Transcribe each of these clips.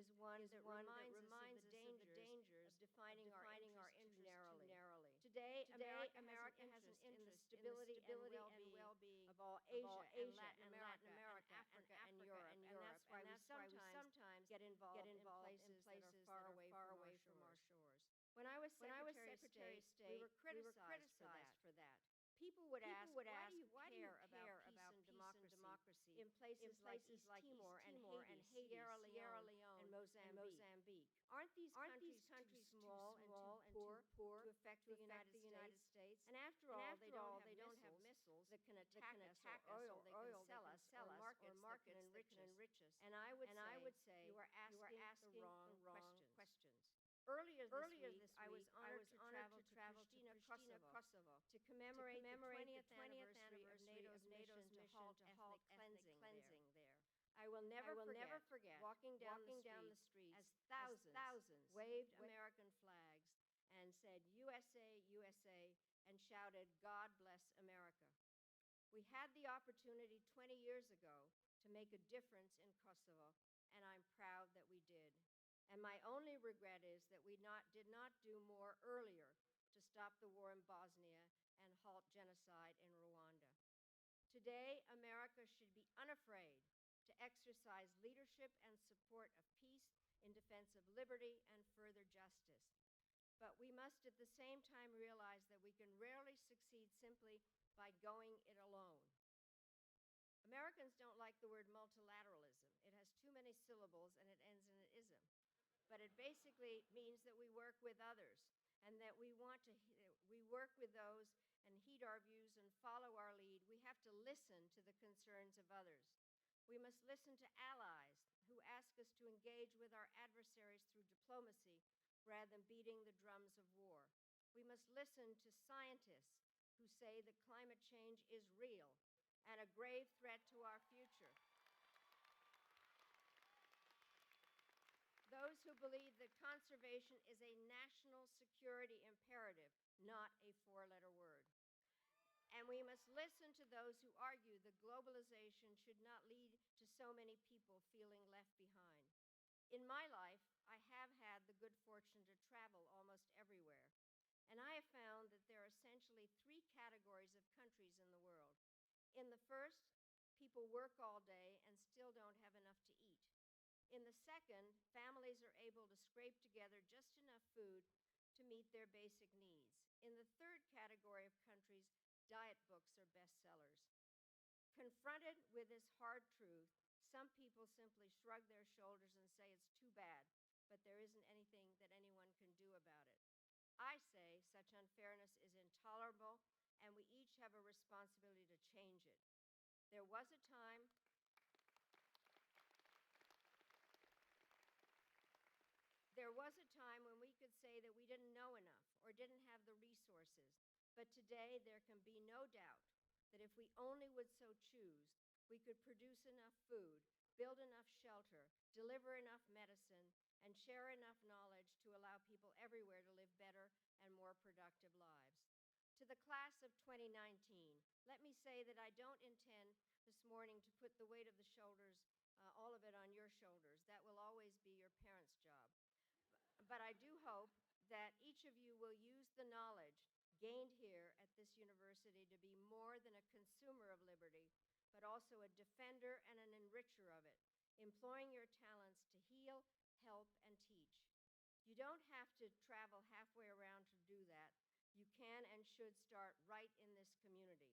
is one that reminds us of the dangers of defining our interests too narrowly. Today, America has an interest in the stability and well-being of all Asia and Latin America and Africa and Europe. And that's why we sometimes get involved in places that are far away from our shores. When I was Secretary of State, we were criticized for that. People would ask, why do you care about peace and democracy in places like East Timor and Haiti, Sierra Leone and Mozambique? Aren't these countries too small and too poor to affect the United States? And after all, they don't have missiles that can attack us or oil they can sell us or markets that can enrich us. And I would say you are asking the wrong questions. Earlier this week, I was honored to travel to Pristina, Kosovo, to commemorate the 20th anniversary of NATO's mission to halt ethnic cleansing there. I will never forget walking down the street as thousands waved American flags and said, USA, USA, and shouted, God bless America. We had the opportunity 20 years ago to make a difference in Kosovo, and I'm proud that we did. And my only regret is that we did not do more earlier to stop the war in Bosnia and halt genocide in Rwanda. Today, America should be unafraid to exercise leadership and support of peace in defense of liberty and further justice. But we must at the same time realize that we can rarely succeed simply by going it alone. Americans don't like the word multilateralism. It has too many syllables and it ends in an ism. But it basically means that we work with others and that we work with those and heed our views and follow our lead. We have to listen to the concerns of others. We must listen to allies who ask us to engage with our adversaries through diplomacy rather than beating the drums of war. We must listen to scientists who say that climate change is real and a grave threat to our future. Those who believe that conservation is a national security imperative, not a four-letter word. And we must listen to those who argue that globalization should not lead to so many people feeling left behind. In my life, I have had the good fortune to travel almost everywhere. And I have found that there are essentially three categories of countries in the world. In the first, people work all day and still don't have enough to eat. In the second, families are able to scrape together just enough food to meet their basic needs. In the third category of countries, diet books are bestsellers. Confronted with this hard truth, some people simply shrug their shoulders and say it's too bad, but there isn't anything that anyone can do about it. I say such unfairness is intolerable, and we each have a responsibility to change it. There was a time when we could say that we didn't know enough or didn't have the resources. But today, there can be no doubt that if we only would so choose, we could produce enough food, build enough shelter, deliver enough medicine, and share enough knowledge to allow people everywhere to live better and more productive lives. To the class of 2019, let me say that I don't intend this morning to put the weight of the shoulders, all of it on your shoulders. That will always be your parents' job. But I do hope that each of you will use the knowledge gained here at this university to be more than a consumer of liberty, but also a defender and an enricher of it, employing your talents to heal, help, and teach. You don't have to travel halfway around to do that. You can and should start right in this community.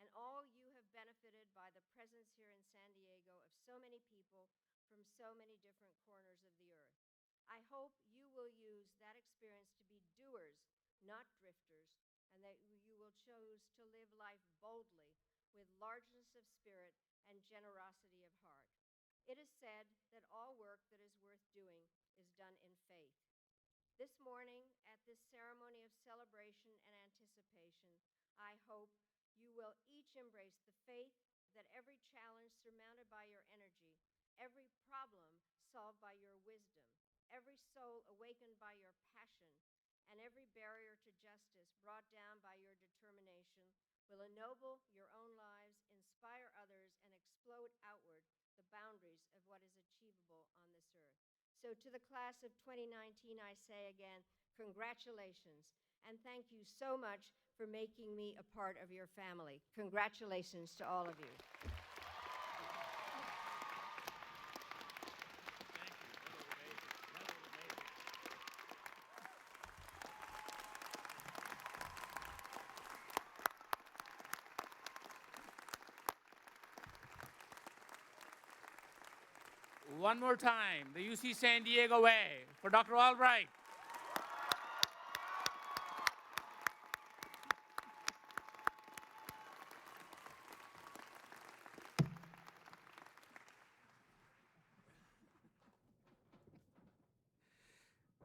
And all you have benefited by the presence here in San Diego of so many people from so many different corners of the earth. I hope you will use that experience to be doers, not drifters, and that you will choose to live life boldly with largeness of spirit and generosity of heart. It is said that all work that is worth doing is done in faith. This morning, at this ceremony of celebration and anticipation, I hope you will each embrace the faith that every challenge surmounted by your energy, every problem solved by your wisdom, every soul awakened by your passion, and every barrier to justice brought down by your determination will ennoble your own lives, inspire others, and explode outward the boundaries of what is achievable on this earth. So to the class of 2019, I say again, congratulations, and thank you so much for making me a part of your family. Congratulations to all of you. One more time, the UC San Diego way for Dr. Albright.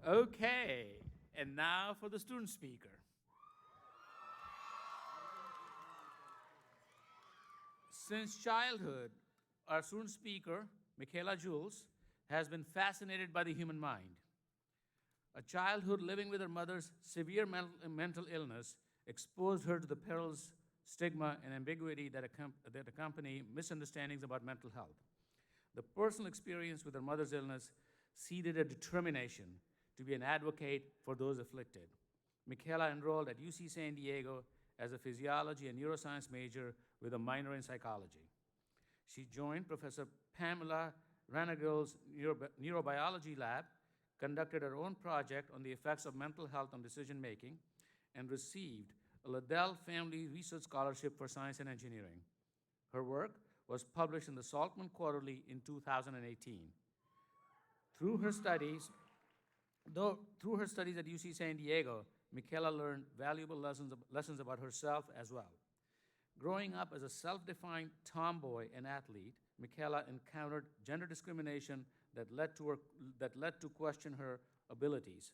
Okay, and now for the student speaker. Since childhood, our student speaker, Michaela Jules, has been fascinated by the human mind. A childhood living with her mother's severe mental illness exposed her to the perils, stigma, and ambiguity that accompany misunderstandings about mental health. The personal experience with her mother's illness seeded a determination to be an advocate for those afflicted. Michaela enrolled at UC San Diego as a physiology and neuroscience major with a minor in psychology. She joined Professor Pamela Ranagil's neurobiology lab, conducted her own project on the effects of mental health on decision making, and received a Liddell Family Research Scholarship for Science and Engineering. Her work was published in the Saltman Quarterly in 2018. Through her studies at UC San Diego, Michaela learned valuable lessons about herself as well. Growing up as a self-defined tomboy and athlete, Michaela encountered gender discrimination that led to question her abilities.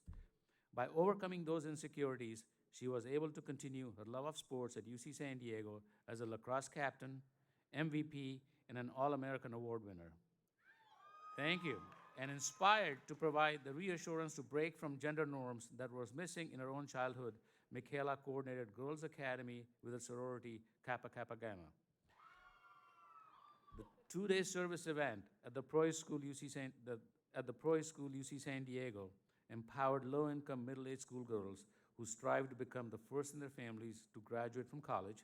By overcoming those insecurities, she was able to continue her love of sports at UC San Diego as a lacrosse captain, MVP, and an All-American Award winner. Thank you. And inspired to provide the reassurance to break from gender norms that was missing in her own childhood, Michaela coordinated Girls Academy with a sorority, Kappa Kappa Gamma. The two-day service event at the Proy School UC San Diego empowered low-income middle-aged schoolgirls who strive to become the first in their families to graduate from college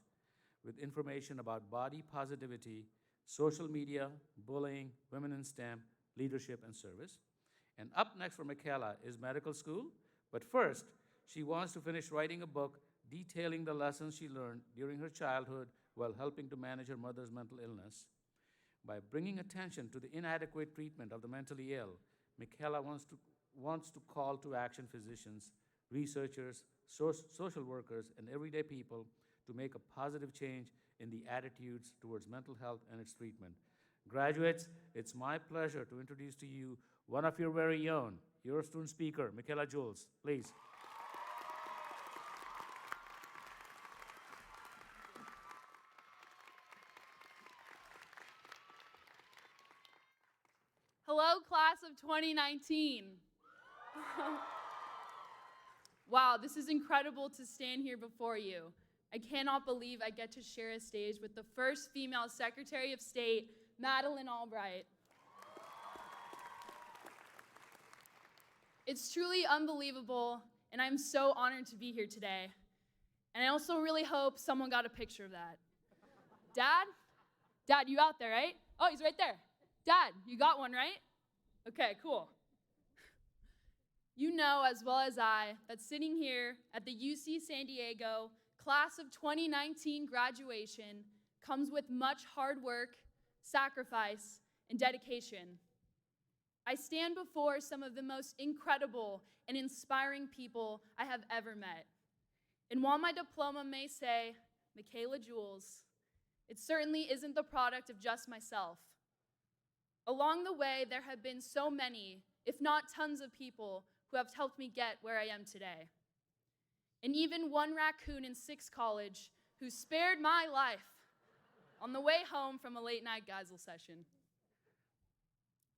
with information about body positivity, social media, bullying, women in STEM, leadership, and service. And up next for Michaela is medical school, but first, she wants to finish writing a book detailing the lessons she learned during her childhood while helping to manage her mother's mental illness. By bringing attention to the inadequate treatment of the mentally ill, Michaela wants to call to action physicians, researchers, social workers, and everyday people to make a positive change in the attitudes towards mental health and its treatment. Graduates, it's my pleasure to introduce to you one of your very own, your student speaker, Michaela Jules. Please. Hello, class of 2019. Wow, this is incredible to stand here before you. I cannot believe I get to share a stage with the first female Secretary of State, Madeleine Albright. It's truly unbelievable, and I'm so honored to be here today. And I also really hope someone got a picture of that. Dad? Dad, you out there, right? Oh, he's right there. Dad, you got one, right? Okay, cool. You know as well as I that sitting here at the UC San Diego class of 2019 graduation comes with much hard work, sacrifice, and dedication. I stand before some of the most incredible and inspiring people I have ever met. And while my diploma may say, Michaela Jules, it certainly isn't the product of just myself. Along the way, there have been so many, if not tons of people, who have helped me get where I am today. And even one raccoon in 6th College who spared my life on the way home from a late-night Geisel session.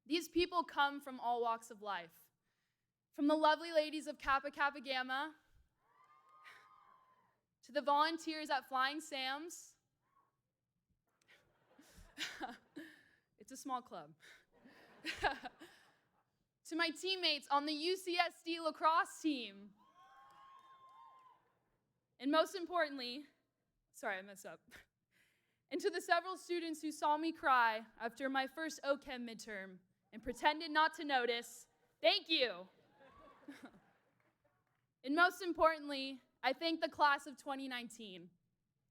These people come from all walks of life, from the lovely ladies of Kappa Kappa Gamma, to the volunteers at Flying Sam's. It's a small club. to my teammates on the UCSD lacrosse team, and most importantly, sorry, I messed up, and to the several students who saw me cry after my first OChem midterm and pretended not to notice, thank you. And most importantly, I thank the class of 2019.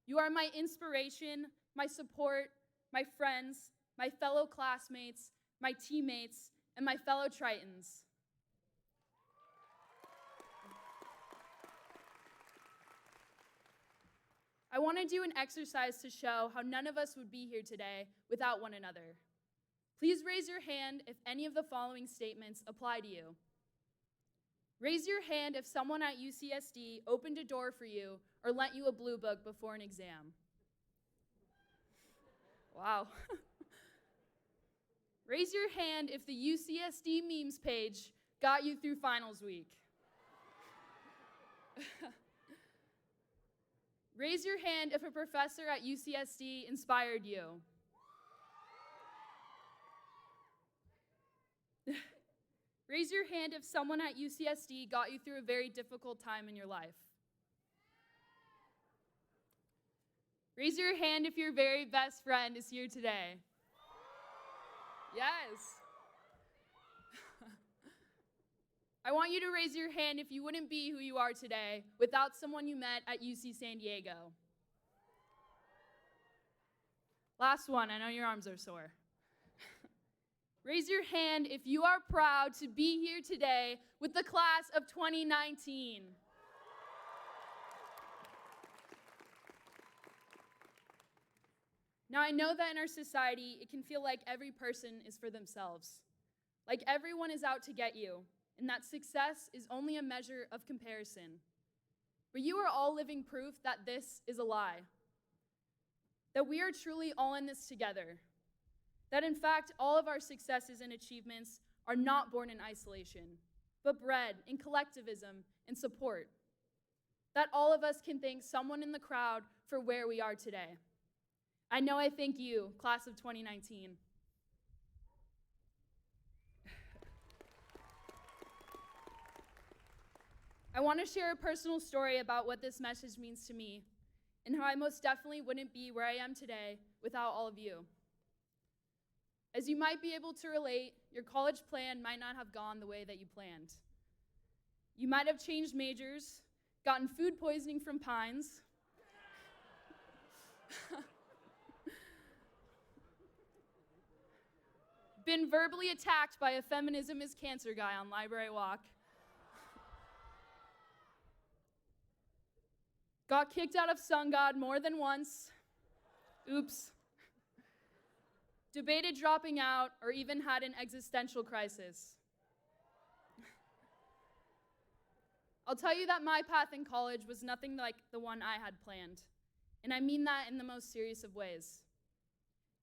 You are my inspiration, my support, my friends, my fellow classmates, my teammates, and my fellow Tritons. I want to do an exercise to show how none of us would be here today without one another. Please raise your hand if any of the following statements apply to you. Raise your hand if someone at UCSD opened a door for you or lent you a blue book before an exam. Wow. Raise your hand if the UCSD memes page got you through finals week. Raise your hand if a professor at UCSD inspired you. Raise your hand if someone at UCSD got you through a very difficult time in your life. Raise your hand if your very best friend is here today. Yes. I want you to raise your hand if you wouldn't be who you are today without someone you met at UC San Diego. Last one, I know your arms are sore. Raise your hand if you are proud to be here today with the class of 2019. Now, I know that in our society, it can feel like every person is for themselves, like everyone is out to get you, and that success is only a measure of comparison. But you are all living proof that this is a lie, that we are truly all in this together. That in fact, all of our successes and achievements are not born in isolation, but bred in collectivism and support. That all of us can thank someone in the crowd for where we are today. I know I thank you, class of 2019. I want to share a personal story about what this message means to me and how I most definitely wouldn't be where I am today without all of you. As you might be able to relate, your college plan might not have gone the way that you planned. You might have changed majors, gotten food poisoning from Pines, been verbally attacked by a feminism is cancer guy on Library Walk, got kicked out of Sun God more than once, oops, debated dropping out, or even had an existential crisis. I'll tell you that my path in college was nothing like the one I had planned, and I mean that in the most serious of ways.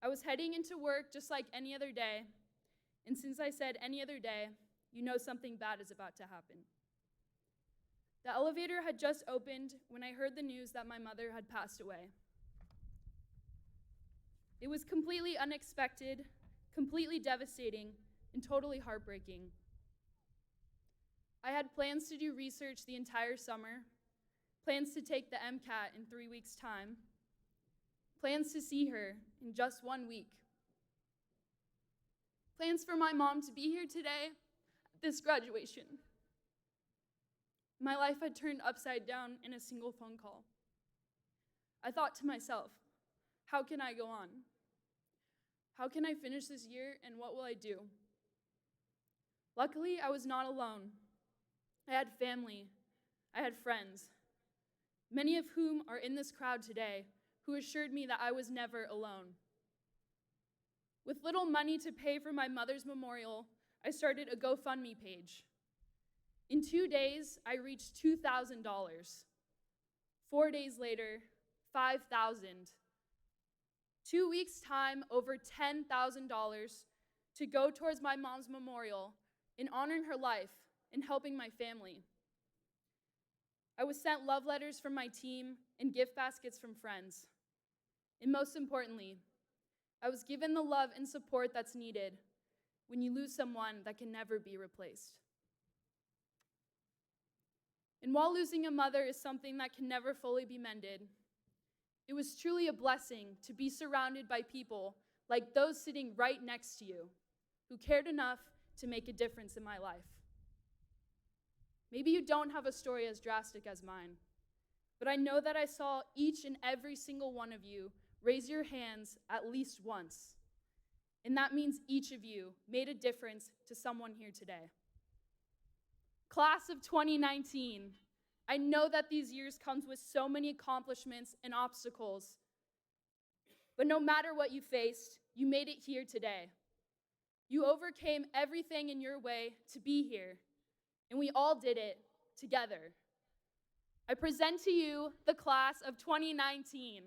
I was heading into work just like any other day, and since I said any other day, you know something bad is about to happen. The elevator had just opened when I heard the news that my mother had passed away. It was completely unexpected, completely devastating, and totally heartbreaking. I had plans to do research the entire summer, plans to take the MCAT in 3 weeks' time, plans to see her in just 1 week, plans for my mom to be here today at this graduation. My life had turned upside down in a single phone call. I thought to myself, how can I go on? How can I finish this year, and what will I do? Luckily, I was not alone. I had family. I had friends, many of whom are in this crowd today, who assured me that I was never alone. With little money to pay for my mother's memorial, I started a GoFundMe page. In 2 days, I reached $2,000. 4 days later, $5,000. 2 weeks' time, over $10,000 to go towards my mom's memorial in honoring her life and helping my family. I was sent love letters from my team and gift baskets from friends. And most importantly, I was given the love and support that's needed when you lose someone that can never be replaced. And while losing a mother is something that can never fully be mended, it was truly a blessing to be surrounded by people like those sitting right next to you who cared enough to make a difference in my life. Maybe you don't have a story as drastic as mine, but I know that I saw each and every single one of you raise your hands at least once. And that means each of you made a difference to someone here today. Class of 2019, I know that these years comes with so many accomplishments and obstacles, but no matter what you faced, you made it here today. You overcame everything in your way to be here, and we all did it together. I present to you the class of 2019.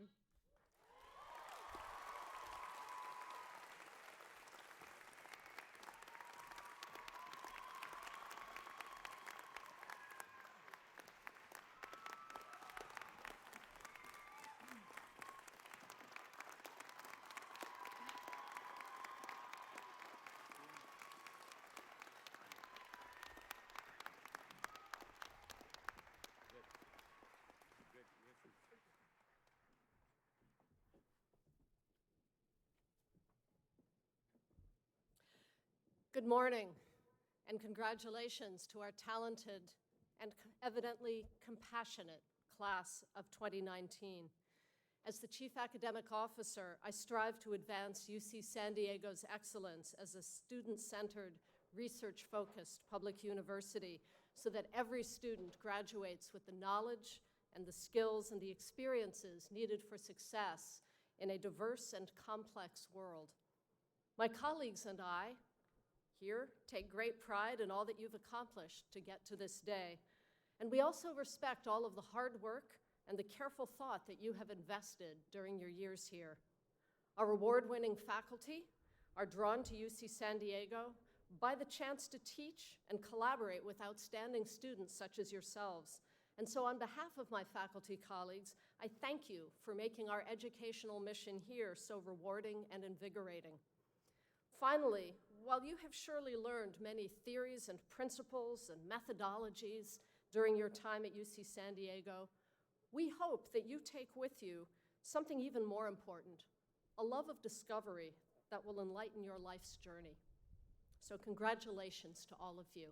Good morning, and congratulations to our talented and evidently compassionate class of 2019. As the Chief Academic Officer, I strive to advance UC San Diego's excellence as a student-centered, research-focused public university so that every student graduates with the knowledge and the skills and the experiences needed for success in a diverse and complex world. My colleagues and I here take great pride in all that you've accomplished to get to this day. And we also respect all of the hard work and the careful thought that you have invested during your years here. Our award-winning faculty are drawn to UC San Diego by the chance to teach and collaborate with outstanding students such as yourselves. And so on behalf of my faculty colleagues, I thank you for making our educational mission here so rewarding and invigorating. Finally, while you have surely learned many theories and principles and methodologies during your time at UC San Diego, we hope that you take with you something even more important, a love of discovery that will enlighten your life's journey. So congratulations to all of you.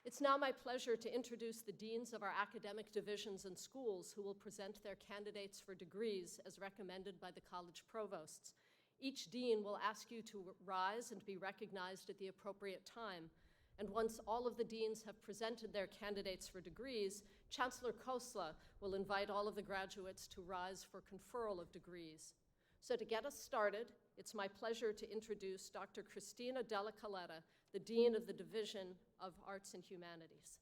It's now my pleasure to introduce the deans of our academic divisions and schools who will present their candidates for degrees as recommended by the college provosts. Each dean will ask you to rise and be recognized at the appropriate time. And once all of the deans have presented their candidates for degrees, Chancellor Khosla will invite all of the graduates to rise for conferral of degrees. So to get us started, it's my pleasure to introduce Dr. Cristina Della Caletta, the Dean of the Division of Arts and Humanities.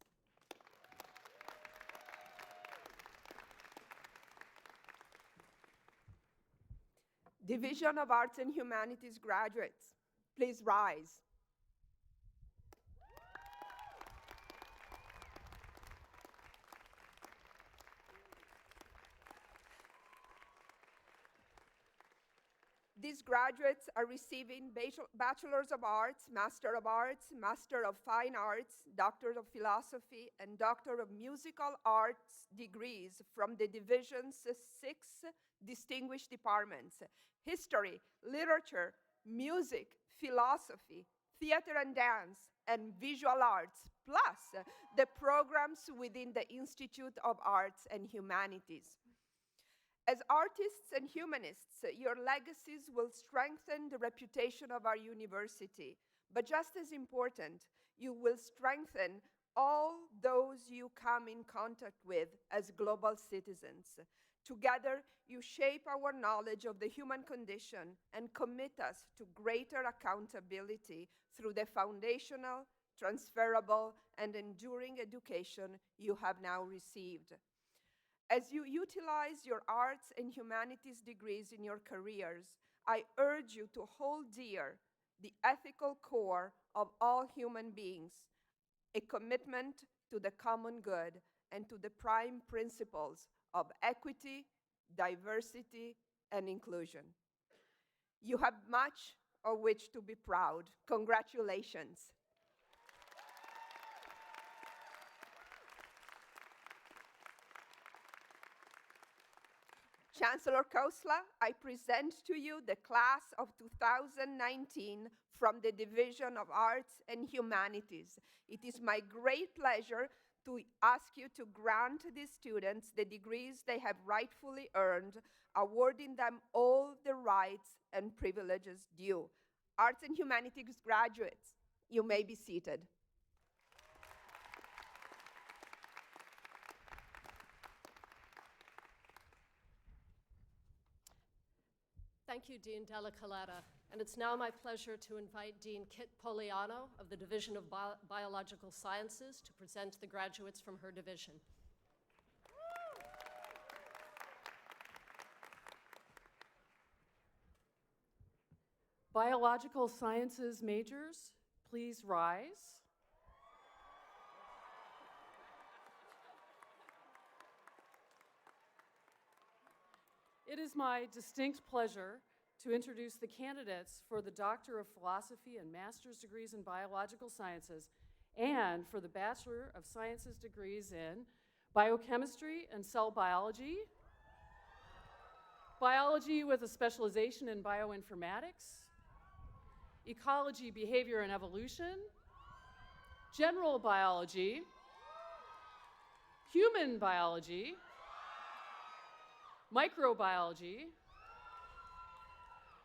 Division of Arts and Humanities graduates, please rise. These graduates are receiving Bachelors of Arts, Master of Arts, Master of Fine Arts, Doctor of Philosophy, and Doctor of Musical Arts degrees from the division's 6 distinguished departments: History, Literature, Music, Philosophy, Theater and Dance, and Visual Arts, plus the programs within the Institute of Arts and Humanities. As artists and humanists, your legacies will strengthen the reputation of our university. But just as important, you will strengthen all those you come in contact with as global citizens. Together, you shape our knowledge of the human condition and commit us to greater accountability through the foundational, transferable, and enduring education you have now received. As you utilize your arts and humanities degrees in your careers, I urge you to hold dear the ethical core of all human beings, a commitment to the common good and to the prime principles of equity, diversity, and inclusion. You have much of which to be proud. Congratulations. Chancellor Khosla, I present to you the class of 2019 from the Division of Arts and Humanities. It is my great pleasure to ask you to grant these students the degrees they have rightfully earned, awarding them all the rights and privileges due. Arts and Humanities graduates, you may be seated. Thank you, Dean Della Colletta. And it's now my pleasure to invite Dean Kit Poliano of the Division of Biological Sciences to present the graduates from her division. Biological Sciences majors, please rise. It is my distinct pleasure to introduce the candidates for the Doctor of Philosophy and Master's degrees in Biological Sciences and for the Bachelor of Sciences degrees in Biochemistry and Cell Biology, Biology with a specialization in Bioinformatics, Ecology, Behavior, and Evolution, General Biology, Human Biology, Microbiology,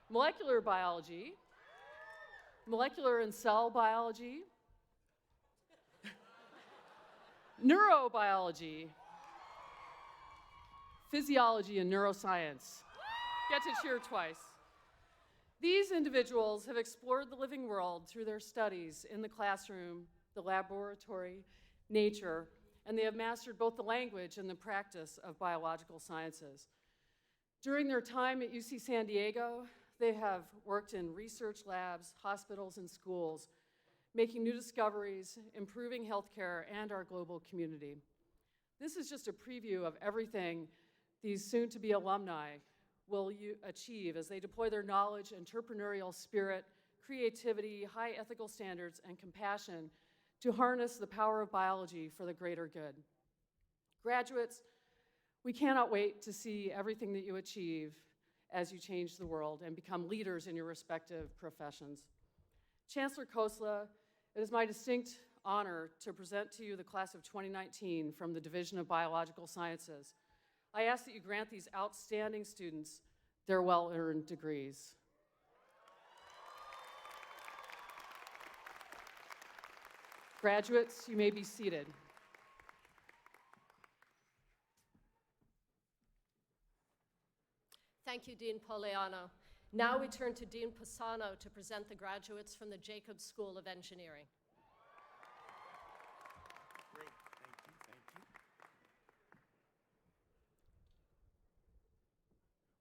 Molecular Biology, Molecular and Cell Biology, Neurobiology, Physiology and Neuroscience. Get to cheer twice. These individuals have explored the living world through their studies in the classroom, the laboratory, nature, and they have mastered both the language and the practice of biological sciences. During their time at UC San Diego, they have worked in research labs, hospitals, and schools, making new discoveries, improving healthcare, and our global community. This is just a preview of everything these soon-to-be alumni will achieve as they deploy their knowledge, entrepreneurial spirit, creativity, high ethical standards, and compassion to harness the power of biology for the greater good. Graduates, we cannot wait to see everything that you achieve as you change the world and become leaders in your respective professions. Chancellor Khosla, it is my distinct honor to present to you the class of 2019 from the Division of Biological Sciences. I ask that you grant these outstanding students their well-earned degrees. Graduates, you may be seated. Thank you, Dean Poliano. Now we turn to Dean Pisano to present the graduates from the Jacobs School of Engineering. Great, thank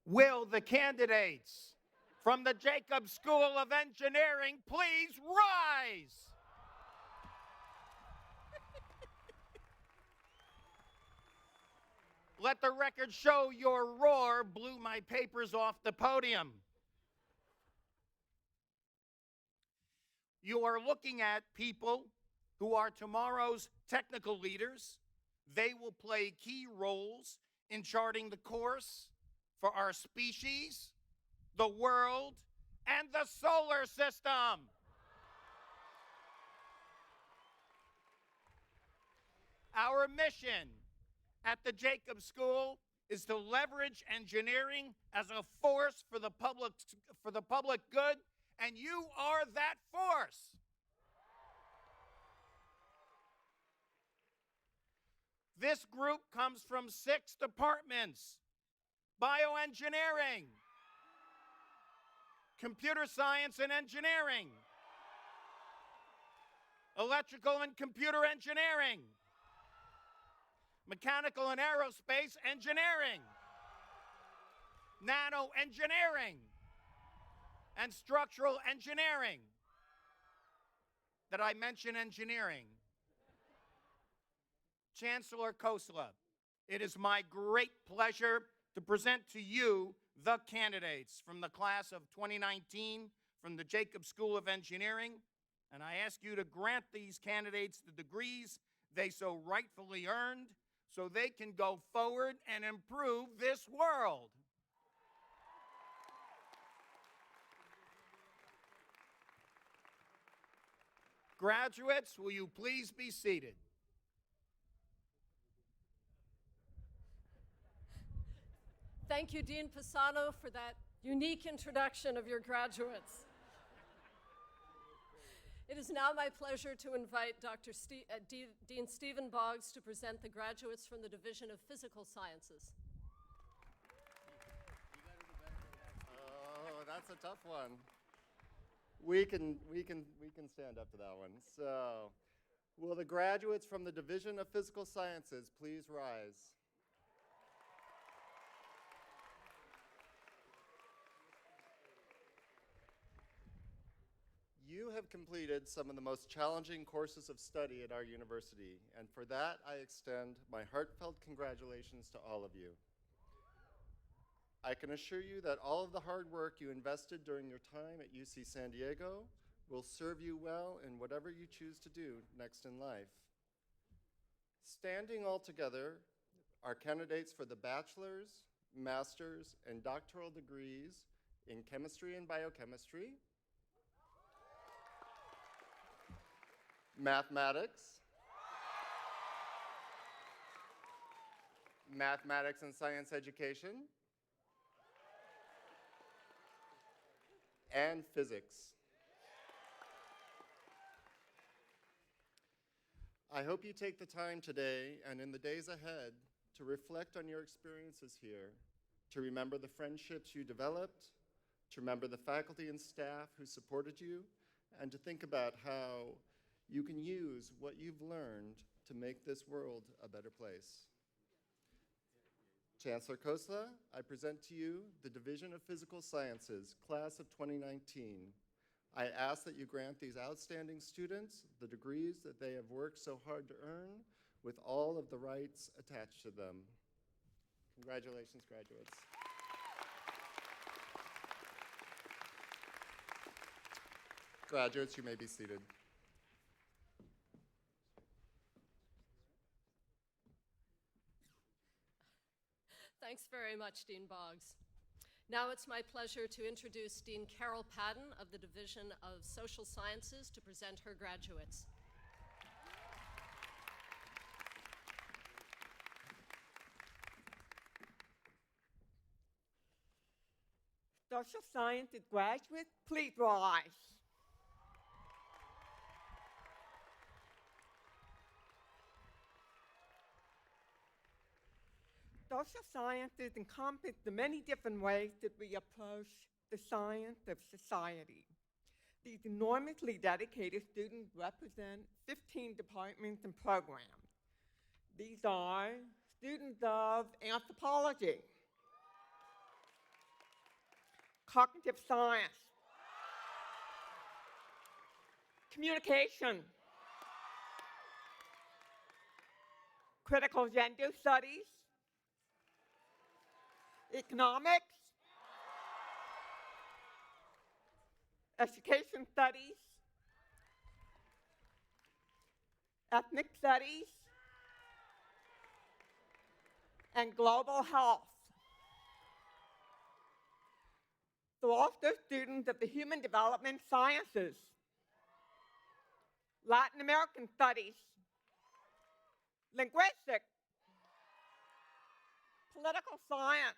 you. Will the candidates from the Jacobs School of Engineering please rise? Let the record show your roar blew my papers off the podium. You are looking at people who are tomorrow's technical leaders. They will play key roles in charting the course for our species, the world, and the solar system. Our mission at the Jacobs School is to leverage engineering as a force for the public good, and you are that force. This group comes from 6 departments: bioengineering, computer science and engineering, electrical and computer engineering, mechanical and aerospace engineering, nano engineering, and structural engineering. Did I mention engineering? Chancellor Kosla, it is my great pleasure to present to you the candidates from the class of 2019 from the Jacobs School of Engineering, and I ask you to grant these candidates the degrees they so rightfully earned so they can go forward and improve this world. Graduates, will you please be seated? Thank you, Dean Pisano, for that unique introduction of your graduates. It is now my pleasure to invite Dean Stephen Boggs to present the graduates from the Division of Physical Sciences. Oh, that's a tough one. We can stand up to that one. So, will the graduates from the Division of Physical Sciences please rise? You have completed some of the most challenging courses of study at our university, and for that I extend my heartfelt congratulations to all of you. I can assure you that all of the hard work you invested during your time at UC San Diego will serve you well in whatever you choose to do next in life. Standing all together are candidates for the bachelor's, master's, and doctoral degrees in chemistry and biochemistry, mathematics, mathematics and science education, and physics. I hope you take the time today and in the days ahead to reflect on your experiences here, to remember the friendships you developed, to remember the faculty and staff who supported you, and to think about how you can use what you've learned to make this world a better place. Chancellor Kosla, I present to you the Division of Physical Sciences, class of 2019. I ask that you grant these outstanding students the degrees that they have worked so hard to earn with all of the rights attached to them. Congratulations, graduates. Graduates, you may be seated. Thanks very much, Dean Boggs. Now it's my pleasure to introduce Dean Carol Padden of the Division of Social Sciences to present her graduates. Social Sciences graduates, please rise. Social sciences encompass the many different ways that we approach the science of society. These enormously dedicated students represent 15 departments and programs. These are students of anthropology, cognitive science, communication, critical gender studies, economics, education studies, ethnic studies, and global health. They're also students of the Human Development Sciences, Latin American Studies, linguistics, political science,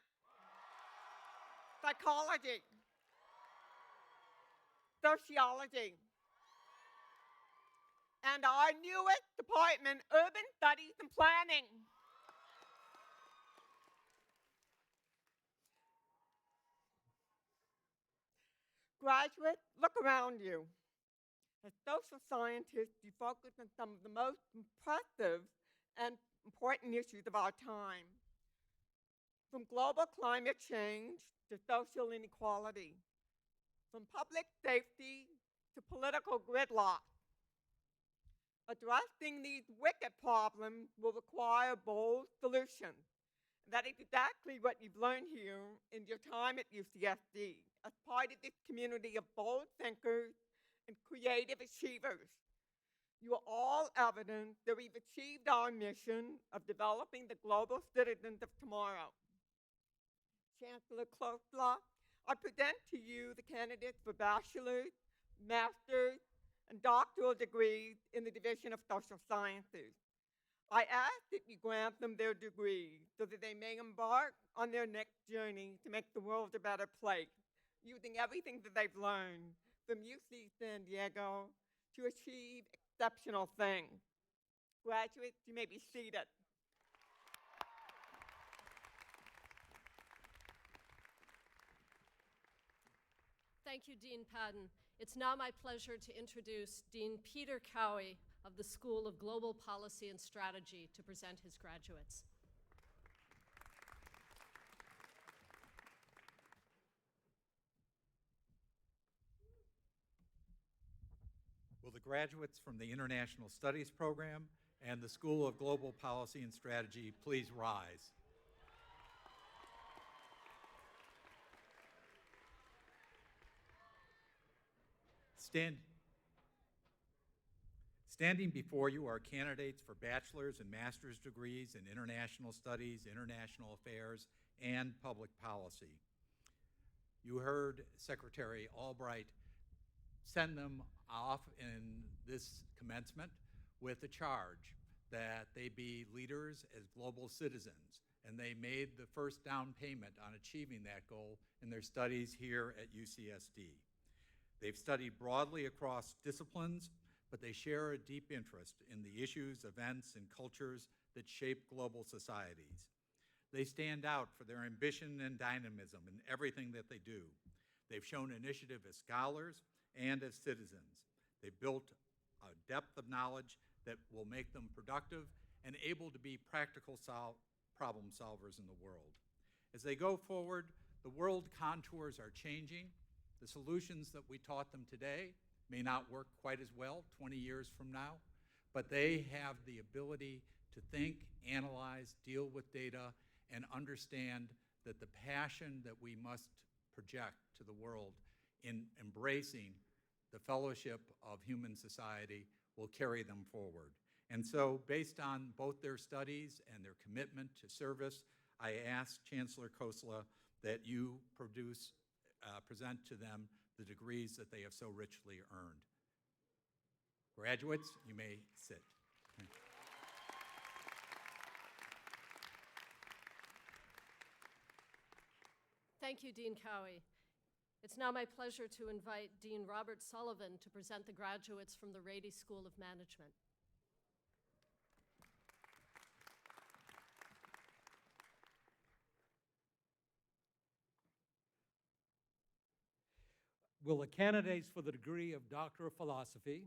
psychology, sociology, and our newest department, Urban Studies and Planning. Graduates, look around you. As social scientists, you focus on some of the most impressive and important issues of our time, from global climate change to social inequality, from public safety to political gridlock. Addressing these wicked problems will require bold solutions. That is exactly what you've learned here in your time at UCSD as part of this community of bold thinkers and creative achievers. You are all evidence that we've achieved our mission of developing the global citizens of tomorrow. Chancellor Klosla, I present to you the candidates for bachelor's, master's, and doctoral degrees in the Division of Social Sciences. I ask that you grant them their degrees so that they may embark on their next journey to make the world a better place, using everything that they've learned from UC San Diego to achieve exceptional things. Graduates, you may be seated. Thank you, Dean Padden. It's now my pleasure to introduce Dean Peter Cowie of the School of Global Policy and Strategy to present his graduates. Will the graduates from the International Studies Program and the School of Global Policy and Strategy please rise? Standing before you are candidates for bachelor's and master's degrees in international studies, international affairs, and public policy. You heard Secretary Albright send them off in this commencement with a charge that they be leaders as global citizens, and they made the first down payment on achieving that goal in their studies here at UCSD. They've studied broadly across disciplines, but they share a deep interest in the issues, events, and cultures that shape global societies. They stand out for their ambition and dynamism in everything that they do. They've shown initiative as scholars and as citizens. They've built a depth of knowledge that will make them productive and able to be practical problem solvers in the world. As they go forward, the world contours are changing. The solutions that we taught them today may not work quite as well 20 years from now, but they have the ability to think, analyze, deal with data, and understand that the passion that we must project to the world in embracing the fellowship of human society will carry them forward. And so, based on both their studies and their commitment to service, I ask Chancellor Khosla that you present to them the degrees that they have so richly earned. Graduates, you may sit. Thank you, Dean Cowie. It's now my pleasure to invite Dean Robert Sullivan to present the graduates from the Rady School of Management. Will the candidates for the degree of Doctor of Philosophy,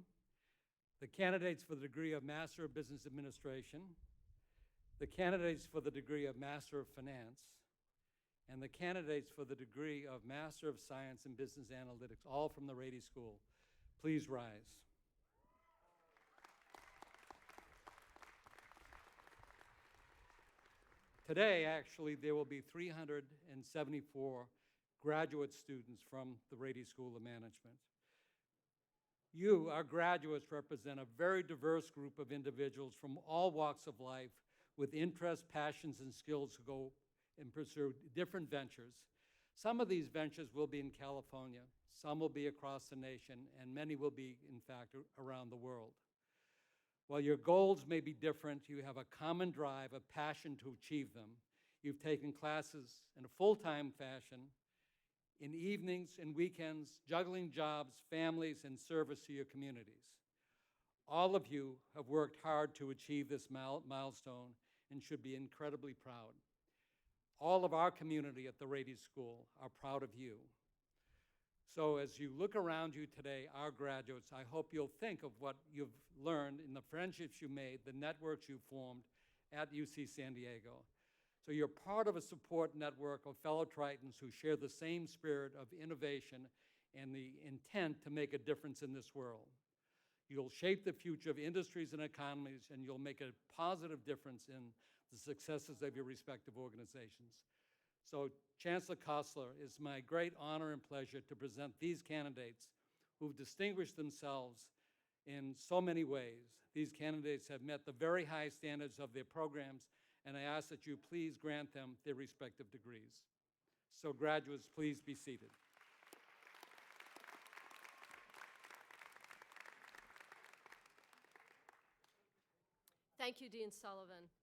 the candidates for the degree of Master of Business Administration, the candidates for the degree of Master of Finance, and the candidates for the degree of Master of Science in Business Analytics, all from the Rady School, please rise. Today, actually, there will be 374 graduate students from the Rady School of Management. You, our graduates, represent a very diverse group of individuals from all walks of life with interests, passions, and skills who go and pursue different ventures. Some of these ventures will be in California, some will be across the nation, and many will be, in fact, around the world. While your goals may be different, you have a common drive, a passion to achieve them. You've taken classes in a full-time fashion, in evenings and weekends, juggling jobs, families, and service to your communities. All of you have worked hard to achieve this milestone and should be incredibly proud. All of our community at the Rady School are proud of you. So as you look around you today, our graduates, I hope you'll think of what you've learned in the friendships you made, the networks you formed at UC San Diego. So you're part of a support network of fellow Tritons who share the same spirit of innovation and the intent to make a difference in this world. You'll shape the future of industries and economies, and you'll make a positive difference in the successes of your respective organizations. So, Chancellor Kostler, it's my great honor and pleasure to present these candidates who've distinguished themselves in so many ways. These candidates have met the very high standards of their programs, and I ask that you please grant them their respective degrees. So, graduates, please be seated. Thank you, Dean Sullivan.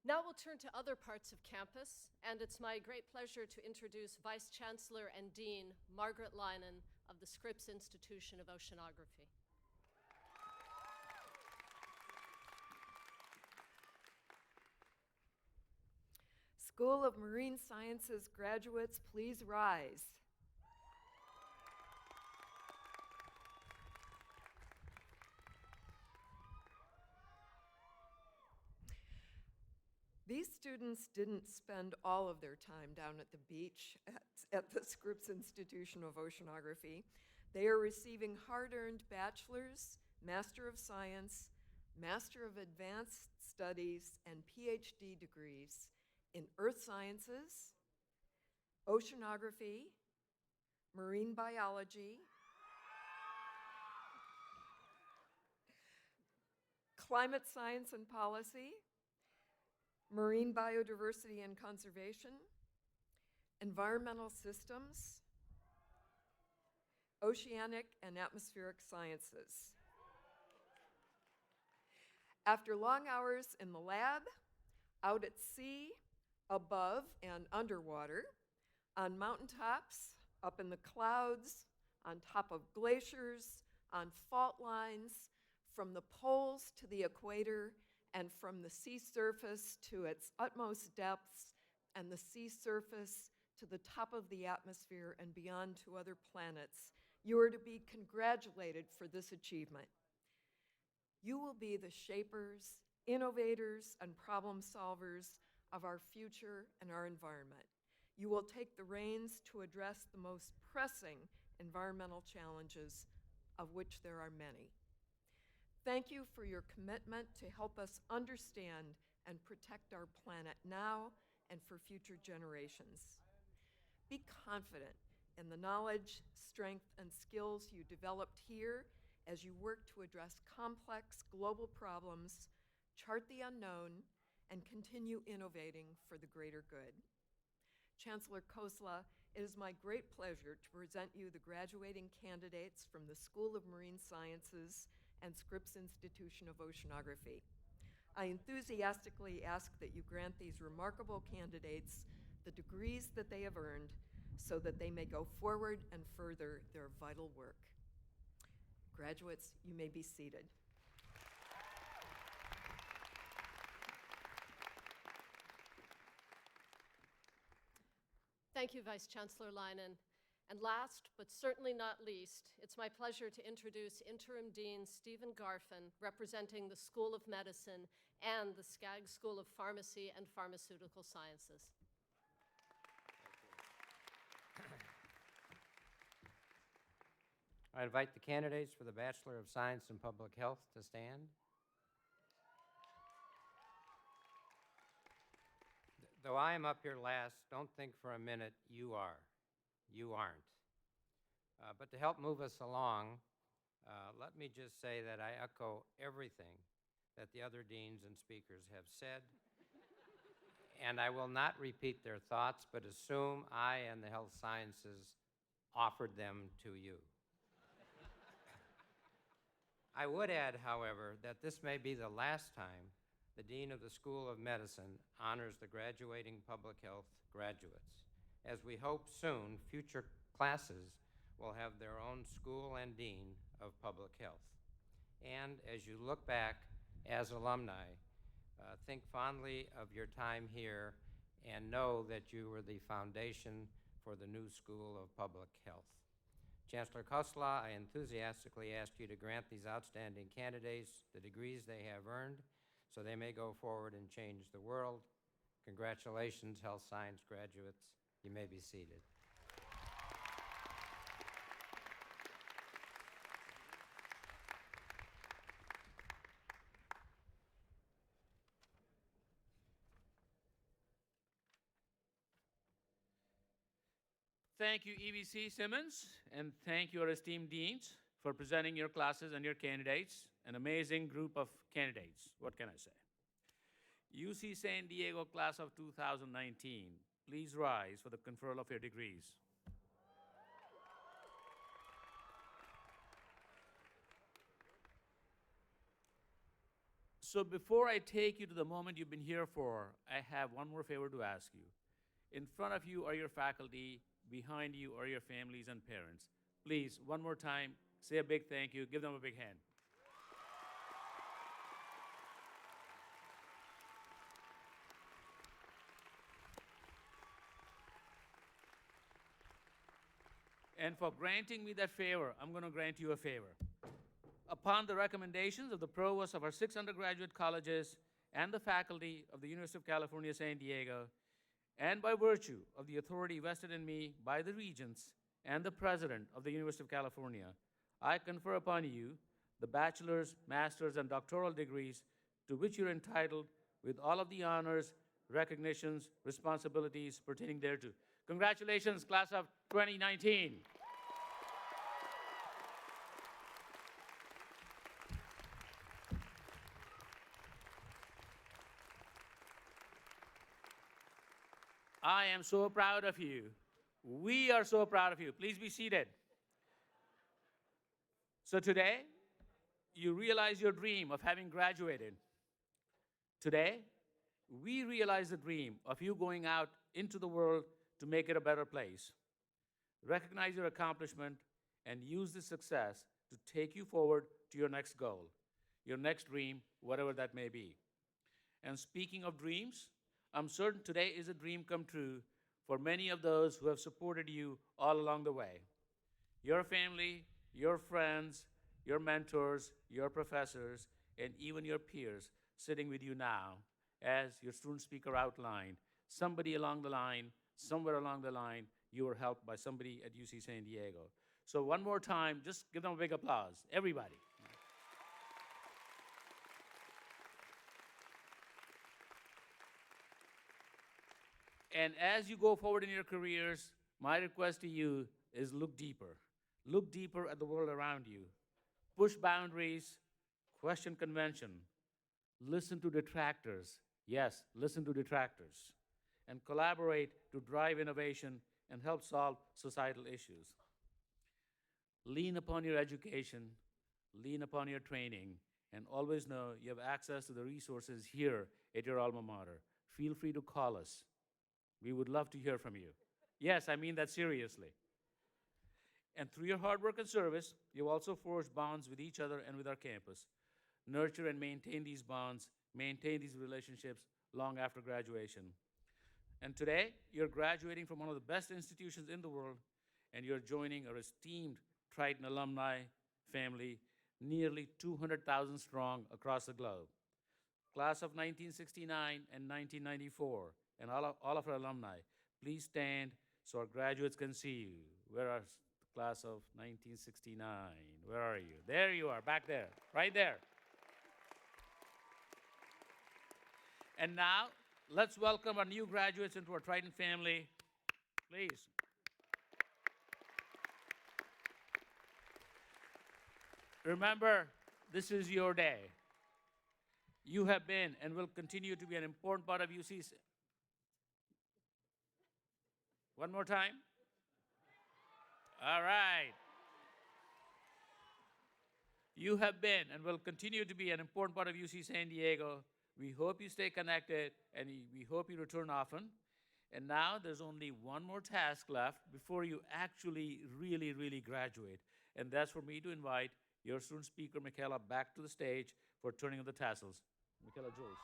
Now we'll turn to other parts of campus, and it's my great pleasure to introduce Vice Chancellor and Dean Margaret Lynan of the Scripps Institution of Oceanography. School of Marine Sciences graduates, please rise. These students didn't spend all of their time down at the beach at the Scripps Institution of Oceanography. They are receiving hard-earned bachelor's, Master of Science, Master of Advanced Studies, and PhD degrees in Earth Sciences, Oceanography, Marine Biology, Climate Science and Policy, Marine Biodiversity and Conservation, Environmental Systems, Oceanic and Atmospheric Sciences. After long hours in the lab, out at sea, above and underwater, on mountaintops, up in the clouds, on top of glaciers, on fault lines, from the poles to the equator, and from the sea surface to its utmost depths, and the sea surface to the top of the atmosphere and beyond to other planets, you are to be congratulated for this achievement. You will be the shapers, innovators, and problem solvers of our future and our environment. You will take the reins to address the most pressing environmental challenges, of which there are many. Thank you for your commitment to help us understand and protect our planet now and for future generations. Be confident in the knowledge, strength, and skills you developed here as you work to address complex global problems, chart the unknown, and continue innovating for the greater good. Chancellor Kostler, it is my great pleasure to present you the graduating candidates from the School of Marine Sciences and Scripps Institution of Oceanography. I enthusiastically ask that you grant these remarkable candidates the degrees that they have earned so that they may go forward and further their vital work. Graduates, you may be seated. Thank you, Vice Chancellor Lynan. And last, but certainly not least, it's my pleasure to introduce Interim Dean Stephen Garfin, representing the School of Medicine and the Skaggs School of Pharmacy and Pharmaceutical Sciences. I invite the candidates for the Bachelor of Science in Public Health to stand. Though I am up here last, don't think for a minute you are. You aren't. But to help move us along, let me just say that I echo everything that the other deans and speakers have said. And I will not repeat their thoughts, but assume I and the health sciences offered them to you. I would add, however, that this may be the last time the Dean of the School of Medicine honors the graduating public health graduates, as we hope soon future classes will have their own school and dean of public health. And as you look back as alumni, think fondly of your time here and know that you were the foundation for the new School of Public Health. Chancellor Kostler, I enthusiastically ask you to grant these outstanding candidates the degrees they have earned so they may go forward and change the world. Congratulations, health science graduates. You may be seated. Thank you, EVC Simmons, and thank your esteemed deans for presenting your classes and your candidates, an amazing group of candidates. What can I say? UC San Diego class of 2019, please rise for the conferral of your degrees. So before I take you to the moment you've been here for, I have one more favor to ask you. In front of you are your faculty, behind you are your families and parents. Please, one more time, say a big thank you, give them a big hand. And for granting me that favor, I'm going to grant you a favor. Upon the recommendations of the provost of our 6 undergraduate colleges and the faculty of the University of California, San Diego, and by virtue of the authority vested in me by the regents and the president of the University of California, I confer upon you the bachelor's, master's, and doctoral degrees to which you're entitled with all of the honors, recognitions, responsibilities pertaining thereto. Congratulations, class of 2019. I am so proud of you. We are so proud of you. Please be seated. So today, you realize your dream of having graduated. Today, we realize the dream of you going out into the world to make it a better place. Recognize your accomplishment and use this success to take you forward to your next goal, your next dream, whatever that may be. And speaking of dreams, I'm certain today is a dream come true for many of those who have supported you all along the way. Your family, your friends, your mentors, your professors, and even your peers sitting with you now, as your student speaker outlined, somebody along the line, somewhere along the line, you were helped by somebody at UC San Diego. So one more time, just give them a big applause, everybody. And as you go forward in your careers, my request to you is look deeper. Look deeper at the world around you. Push boundaries, question convention. Listen to detractors. Yes, listen to detractors. And collaborate to drive innovation and help solve societal issues. Lean upon your education, lean upon your training, and always know you have access to the resources here at your alma mater. Feel free to call us. We would love to hear from you. Yes, I mean that seriously. And through your hard work and service, you've also forged bonds with each other and with our campus. Nurture and maintain these bonds, maintain these relationships long after graduation. And today, you're graduating from one of the best institutions in the world, and you're joining our esteemed Triton alumni family, nearly 200,000 strong across the globe. Class of 1969 and 1994, and all of our alumni, please stand so our graduates can see you. Where are the class of 1969? Where are you? There you are, back there, right there. And now, let's welcome our new graduates into our Triton family. Please. Remember, this is your day. You have been and will continue to be an important part of UC's. One more time. All right. You have been and will continue to be an important part of UC San Diego. We hope you stay connected, and we hope you return often. And now there's only one more task left before you actually really graduate. And that's for me to invite your student speaker, Michaela, back to the stage for turning of the tassels. Michaela Jules.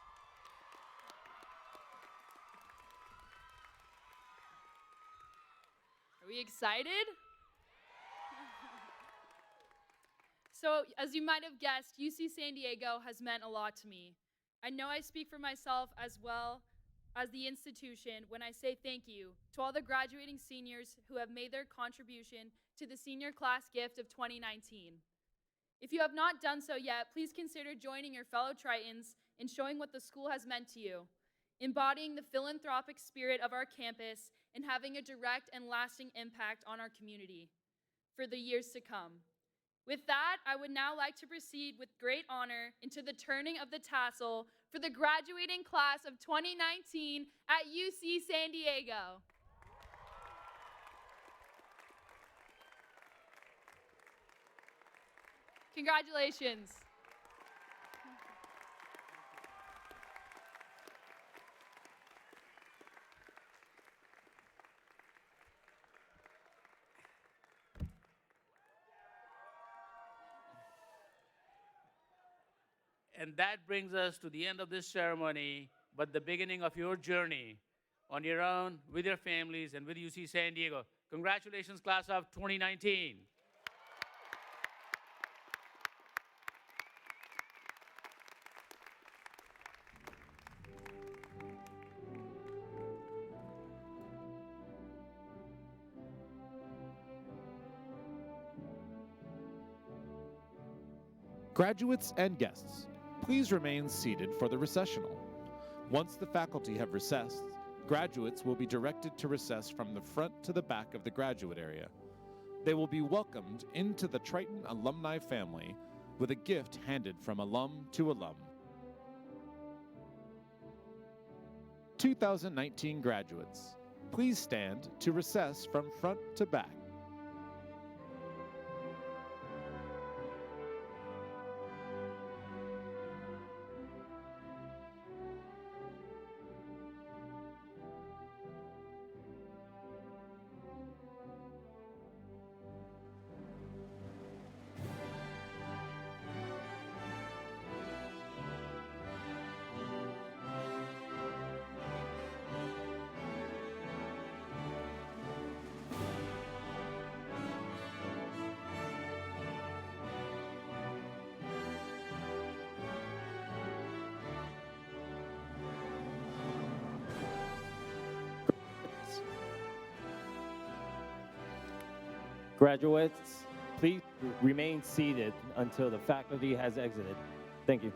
Are we excited? So, as you might have guessed, UC San Diego has meant a lot to me. I know I speak for myself as well as the institution when I say thank you to all the graduating seniors who have made their contribution to the senior class gift of 2019. If you have not done so yet, please consider joining your fellow Tritons in showing what the school has meant to you. embodying the philanthropic spirit of our campus and having a direct and lasting impact on our community for the years to come. With that, I would now like to proceed with great honor into the turning of the tassel for the graduating class of 2019 at UC San Diego. Congratulations. And that brings us to the end of this ceremony, but the beginning of your journey on your own, with your families, and with UC San Diego. Congratulations, class of 2019. Graduates and guests, please remain seated for the recessional. Once the faculty have recessed, graduates will be directed to recess from the front to the back of the graduate area. They will be welcomed into the Triton alumni family with a gift handed from alum to alum. 2019 graduates, please stand to recess from front to back. Graduates, please remain seated until the faculty has exited. Thank you.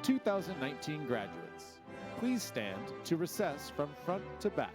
(2019 graduates, please stand to recess from front to back.